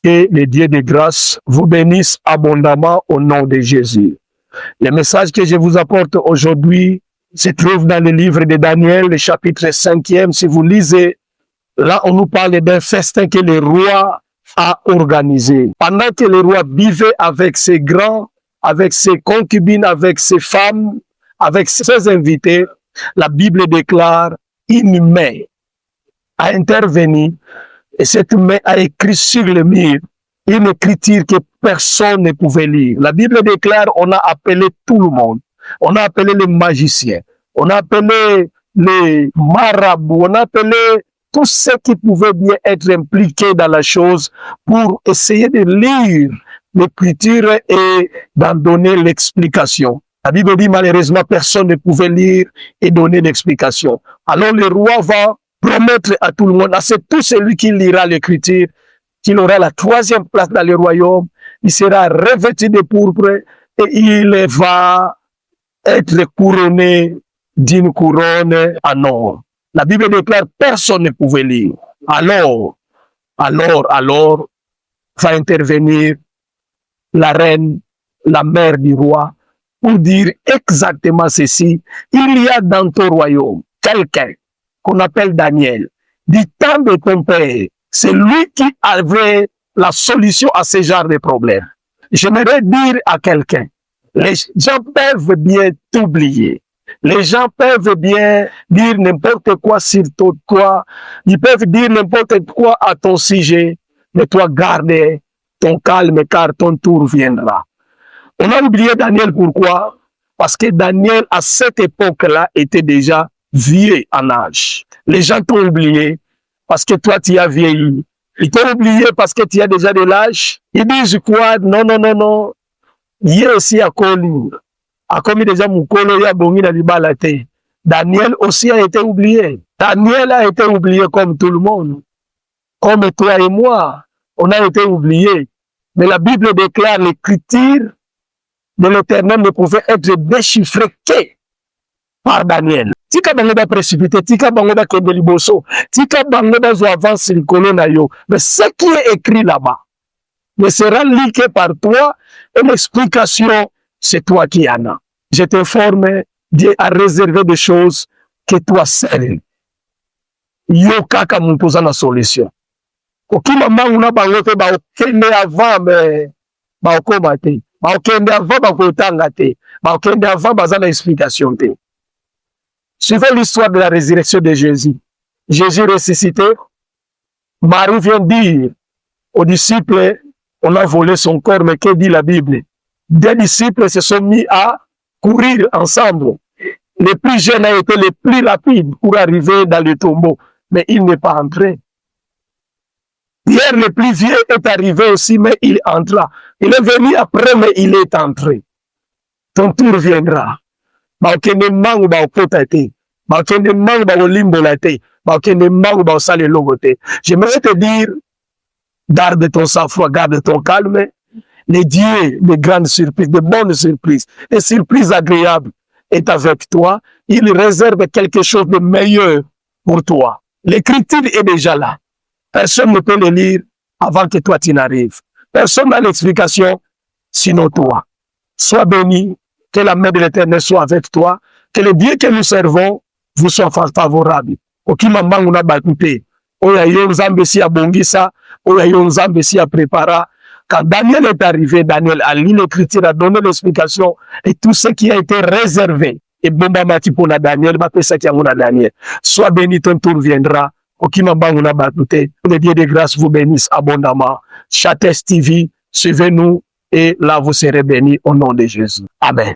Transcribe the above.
Que le Dieu de grâce vous bénisse abondamment au nom de Jésus. Le message que je vous apporte aujourd'hui se trouve dans le livre de Daniel, le chapitre 5e. Si vous lisez, là, on nous parle d'un festin que le roi a organisé. Pendant que le roi vivait avec ses grands, avec ses concubines, avec ses femmes, avec ses invités, la Bible déclare une main a intervenu et cette main a écrit sur le mur une écriture que personne ne pouvait lire. La Bible déclare, on a appelé tout le monde. On a appelé les magiciens, on a appelé les marabouts, on a appelé tous ceux qui pouvaient bien être impliqués dans la chose pour essayer de lire l'écriture et d'en donner l'explication. La Bible dit malheureusement personne ne pouvait lire et donner l'explication. Alors le roi va promettre à tout le monde, à tout celui qui lira l'écriture, qu'il aura la 3e place dans le royaume, il sera revêtu de pourpre et il va être couronné d'une couronne en or. La Bible déclare personne ne pouvait lire. Alors va intervenir la reine, la mère du roi, pour dire exactement ceci. Il y a dans ton royaume quelqu'un qu'on appelle Daniel, du temps de ton père. C'est lui qui avait la solution à ce genre de problème. J'aimerais dire à quelqu'un, les gens peuvent bien t'oublier. Les gens peuvent bien dire n'importe quoi sur toi. Ils peuvent dire n'importe quoi à ton sujet. Mais toi, garde ton calme car ton tour viendra. On a oublié Daniel, pourquoi? Parce que Daniel, à cette époque-là, était déjà vieux en âge. Les gens t'ont oublié parce que toi, tu as vieilli. Ils t'ont oublié parce que tu as déjà de l'âge. Ils disent quoi? Non. Il y a aussi à Koli. A commis déjà Moukolo, il y a Bongi dans Libalate. Daniel aussi a été oublié. Daniel a été oublié comme tout le monde. Comme toi et moi, on a été oubliés. Mais la Bible déclare l'écriture de l'Éternel ne pouvait être déchiffré que par Daniel. Tika bango da précipité, tika bango da kende liboso, tika bango da zo avance likolo na yo. Mais ce qui est écrit là-bas ne sera lu que par toi et l'explication, c'est toi qui en as. Je t'informe, Dieu a réservé des choses que toi seul. Yo kaka mpoza na solution. Okima mangu na bango te ba okende avant mais ba okoma te. Ba okende avant ba kotanga te. Ba okende avant baza na explication te. Suivez l'histoire de la résurrection de Jésus. Jésus ressuscité, Marie vient dire aux disciples, on a volé son corps, mais que dit la Bible? Des disciples se sont mis à courir ensemble. Le plus jeune a été le plus rapide pour arriver dans le tombeau, mais il n'est pas entré. Pierre, le plus vieux, est arrivé aussi, mais il entra. Il est venu après, mais il est entré. Ton tour viendra. J'aimerais te dire, garde ton sang-froid, garde ton calme. Les dieux de grandes surprises, de bonnes surprises, des surprises agréables est avec toi. Il réserve quelque chose de meilleur pour toi. L'écriture est déjà là. Personne ne peut le lire avant que toi tu n'arrives. Personne n'a l'explication, sinon toi. Sois béni, que la main de l'Éternel soit avec toi, que le Dieu que nous servons vous soit favorable. Okima mangu na batute. Oya yo nzambe si abongisa, oya yo nzambe si prépara. Quand Daniel est arrivé, Daniel a lu l'écriture, a donné l'explication et tout ce qui a été réservé. Et bomba mati pour Daniel, Daniel. Sois béni, ton tour viendra. Okima mangu na batute. Le Dieu de grâce vous bénisse abondamment. Chates TV, suivez-nous et là vous serez bénis au nom de Jésus. Amen.